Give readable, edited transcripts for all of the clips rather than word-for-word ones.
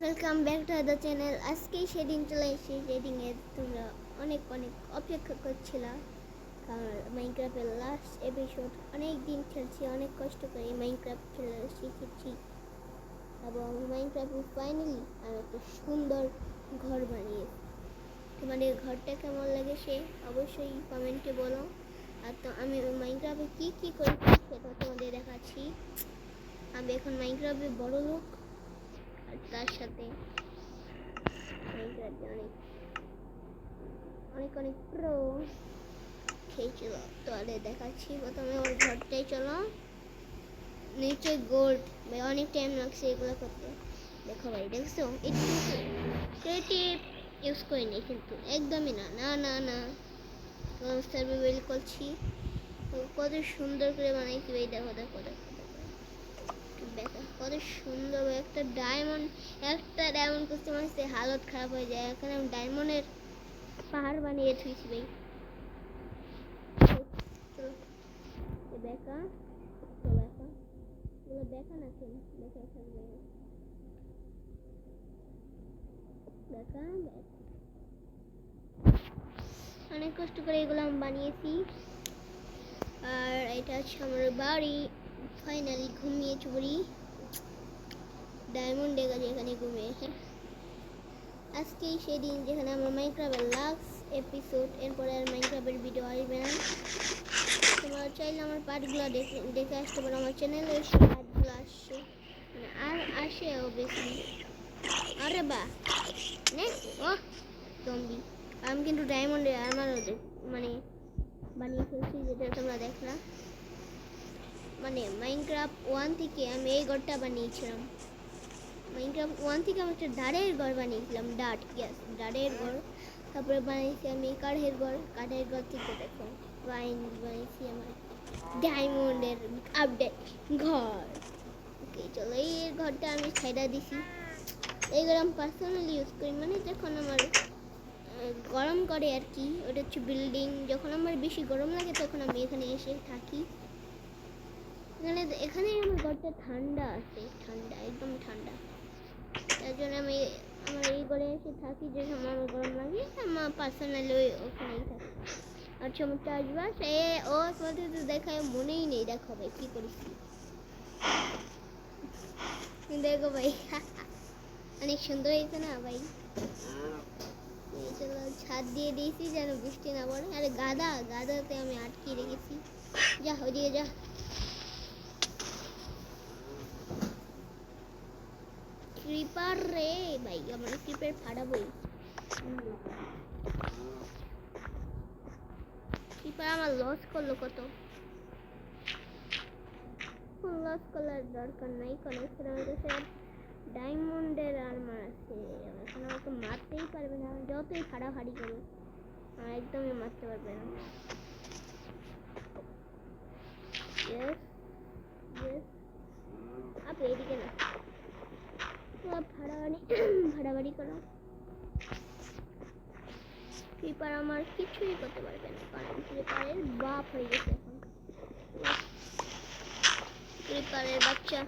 Welcome back to the channel. আজকেই সেদিন চলে এসেছি যেদিনে তোমরা অনেক অপেক্ষা করছিলা, কারণ মাইনক্রাফটের লাস্ট এপিসোড। অনেক দিন খেলছি, অনেক কষ্ট করে মাইনক্রাফট খেলা শিখেছি এবং মাইনক্রাফটে ফাইনালি আমি একটা সুন্দর ঘর বানিয়েছি। তোমাদের ঘরটা কেমন লেগেছে অবশ্যই কমেন্টে বলো। আর তো আমি মাইনক্রাফটে কী করেছি সেটা তোমাদের দেখাচ্ছি। আমি এখন মাইনক্রাফটে বড় লোক, আর তার সাথে মাইনক্রাফটে অনেক প্রো খেয়েছিল। তাহলে দেখাচ্ছি, প্রথমে ওর ঘরটাই চলো। নিচে গোল্ড ভাই, অনেক টাইম লাগছে এগুলো করতে। দেখো ভাই, দেখছো ক্রিয়েটিভ ইউজ করিনি কিন্তু, একদমই না না না না সার্ভাইভাল করছি। কত সুন্দর করে বানাইছি ভাই, দেখো দেখো দেখো দেখো কত সুন্দর। একটা ডায়মন্ড করতে মানে হালত খারাপ হয়ে যায়। এখানে আমি ডায়মন্ডের পাহাড় বানিয়ে থুইছি ভাই। চলো দেখা দেখা না কেন দেখা থাকবে দেখা। অনেক কষ্ট করে এগুলো আমি বানিয়েছি। আর এটা হচ্ছে আমার বাড়ি। ফাইনালি ঘুমিয়ে চুরি ডায়মন্ড ডেগা যেখানে ঘুমিয়ে। আজকেই সেদিন যেখানে আমার মাইনক্রাফটের লাস্ট এপিসোড। এরপরে আর মাইনক্রাফটের ভিডিও আসবে না। তোমরা চাইলে আমার পার্টগুলো দেখে আসতে পারো। আমার চ্যানেলে এসে পার্টগুলো আসছে, মানে আর আসেও বেশি। আরে বা নে ও জম্বি। আমি কিন্তু ডায়মন্ডের আর্মারও মানে বানিয়ে ফেলছি, যেটা তোমরা দেখলা। মানে মাইনক্রাফট 1 থেকে আমি এই ঘরটা বানিয়েছিলাম। মাইনক্রাফট 1 থেকে আমি একটা ডাড়ের ঘর বানিয়েছিলাম। ডাড়ের ঘর। তারপরে বানিয়েছি আমি কাঠের ঘর থেকে দেখো বানিয়েছি আমার ডায়মন্ডের আপডেট ঘর। ওকে চলো, এই ঘরটা আমি ছাইড়া দিছি। এই ঘর আমি পার্সোনালি ইউজ করি, মানে যখন আমার গরম করে আর কি। ওটা হচ্ছে বিল্ডিং। যখন আমার বেশি গরম লাগে তখন আমি এখানে এসে থাকি। এখানে আমার ঘরটা ঠান্ডা আছে, ঠান্ডা একদম ঠান্ডা। তার জন্য আমি আমার এই ঘরে এসে থাকি। যে সময় আমার গরম লাগে আমার পার্সোনালি ওখানেই থাকি। আর চমকটা আসবা সে ও তোমাদের তো দেখায় মনেই নেই। দেখো ভাই কি করেছি, দেখো ভাই অনেক সুন্দর হয়েছে না ভাই। চলো ছাদ দিয়ে দিয়েছি যেন বৃষ্টি না পড়ে। আরে গাদাতে আমি আটকে রেখেছি। যা ওদিকে যা। ক্রিপার রে ভাই, আমার ক্রিপার ফাটাবই। ক্রিপার আমার লস করলো কত। লস করার দরকার নাই, কারণ আমার কাছে ডায়মন্ডের আর্মার আছে। এখন আমাকে মারতেই পারবে না, যতই ফাড়াফাড়ি করবে একদমই মারতে পারবে না। আপনি এদিকে না ফাড়াফাড়ি করো। ক্রিপার আমার কিছুই করতে পারবে না, কারণ ক্রিপারের বাপ হয়ে গেছে এখন। ক্রিপারের বাচ্চা।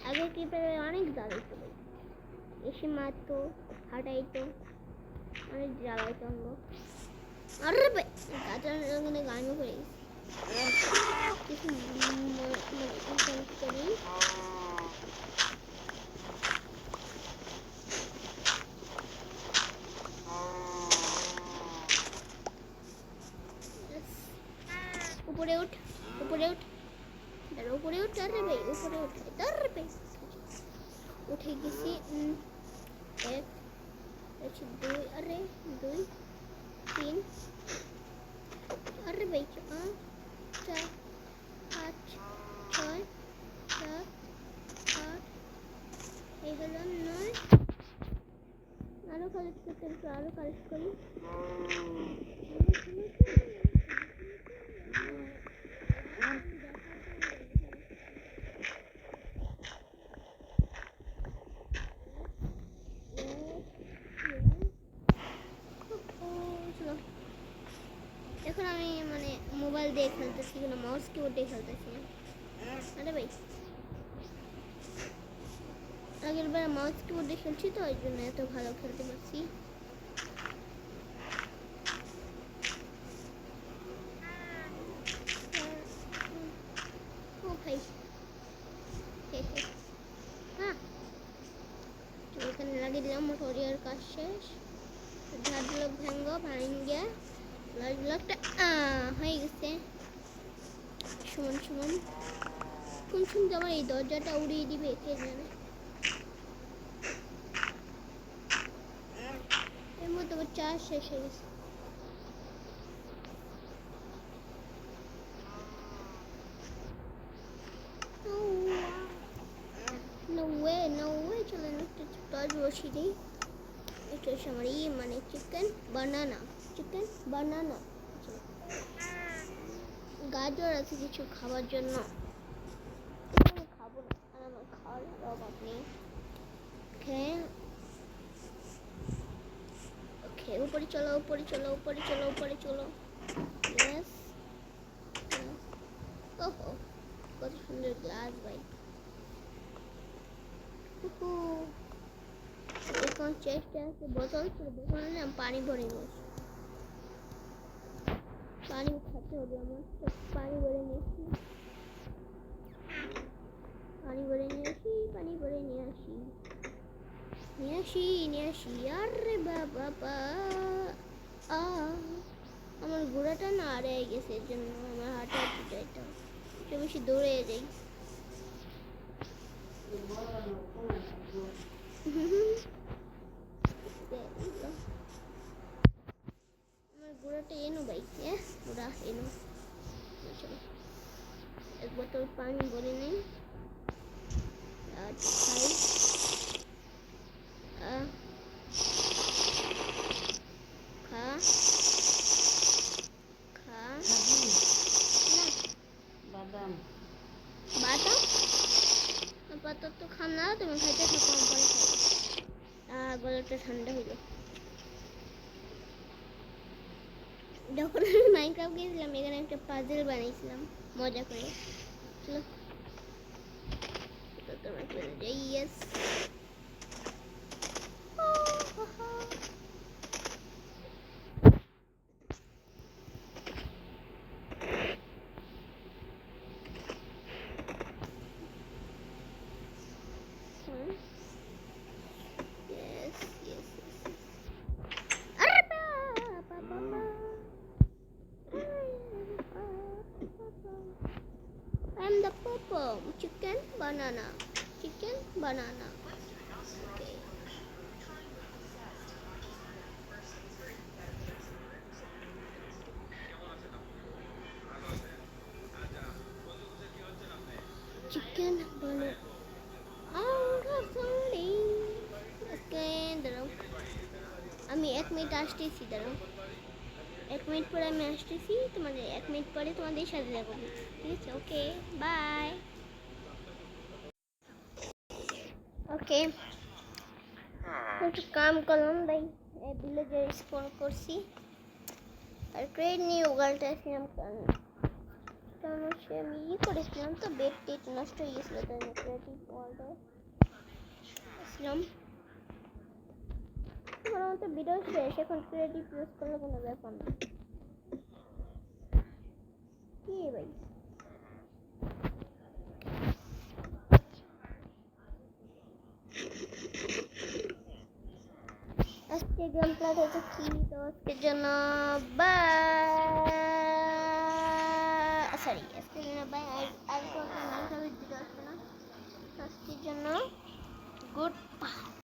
আগে ক্রিপারের অনেক জ্বালাইতো ভাই, এসে মারতো, হাঁটাইতো, অনেক জ্বালাইতো অঙ্গ। আরে ভাই গাছের ওখানে গানও করে কিছু করি। উপরে উঠ উপরে উঠ উপরে উঠ। আরে ভাই উপরে উঠ। আরে ভাই উঠে গেছি। এক দুই, আরে 2 3, আরে ভাই 5 4 5 6 7 8, এই হলো 9। আরো কালেক্ট করতে হবে, আরো কালেক্ট করি। এখন আমি মানে মোবাইল দিয়ে খেলতেছি, কোনো মাউস কিবোর্ড দিয়ে খেলতেছি না। আরে ভাই আগে আগের বার মাউস কিবোর্ডে খেলছি তো ওই জন্য এত ভালো খেলতে পারছি। ও ভাই হ্যাঁ এখানে লাগিয়ে দিলাম। মোটরিয়ার কাজ শেষ। ঝাড় ব্লক ভাঙ্গিয়া লাল ব্লকটা হয়ে গেছে সমান সমান। কোন সময় আমার এই দরজাটা উড়িয়ে দিবে কে জানে। এর মধ্যে আবার চার্জ শেষ হয়ে গেছে। No way চলে না টর্চ বসিয়ে দিই। এটা হচ্ছে আমার মানে চিকেন বানানা গাজর আছে কিছু খাবার জন্য, আমি খাবো না আর আমার খাওয়ার অভাব নেই। ওকে উপরে চলো ইয়েস। ওহো কত সুন্দর গ্লাস ভাই। এখন চেষ্টা আছে বোতল নিলাম, পানি ভরে নিয়েছি। পানি খেতে হবে আমার, পানি ভরে নিয়েছি। নিয়ে আসি আরে বাবা আমার ঘোড়াটা না আরে গেছে, এর জন্য আমার হাঁটাহাঁটি যাইতে একটু বেশি দৌড়ে যাই। আমার ঘোড়াটা এনো ভাই, ঘোড়া এনো। চলো এক বোতল পানি ভরে নেই আর খাই। বাদাম আপাতত খান না, তুমি খাইতে থাকো, আমি পরে খাবো। গলাটা ঠান্ডা হইলো। যখন আমি মাইনক্রাফট গিয়েছিলাম এখানে একটা পাজেল বানিয়েছিলাম মজা করে। চলো তোমরা চলে যাই। Yes I'm the purple chicken banana. Okay. Chicken banana. দাঁড়াও আমি 1 মিনিট আসতেছি, দাঁড়াও 1 মিনিট পরে আমি আসতেছি, তোমাদের 1 মিনিট পরে তোমাদের সাথে দেখা করবো, ঠিক আছে? Okay bye. ওকে একটু কাম করলাম ভাই, ভিলেজে স্পন করছি আর ক্রিয়েট নিউ ওয়ার্ল্ড আসলাম। কারণ হচ্ছে আমি করেছিলাম তো বেড টেট নষ্ট হয়ে গেছিলো, তাই আমি ক্রিয়েটিভ ওয়ার্ল্ডে আসলাম। আমার তো ভিডিও শেষ, এখন ক্রিয়েটিভ ইউজ করলে কোনো ব্যাপার না। কি ভাই আজকে গেম প্লে হচ্ছে কি, তো আজকের জন্য বাই। সরি আজকের জন্য বাই। আর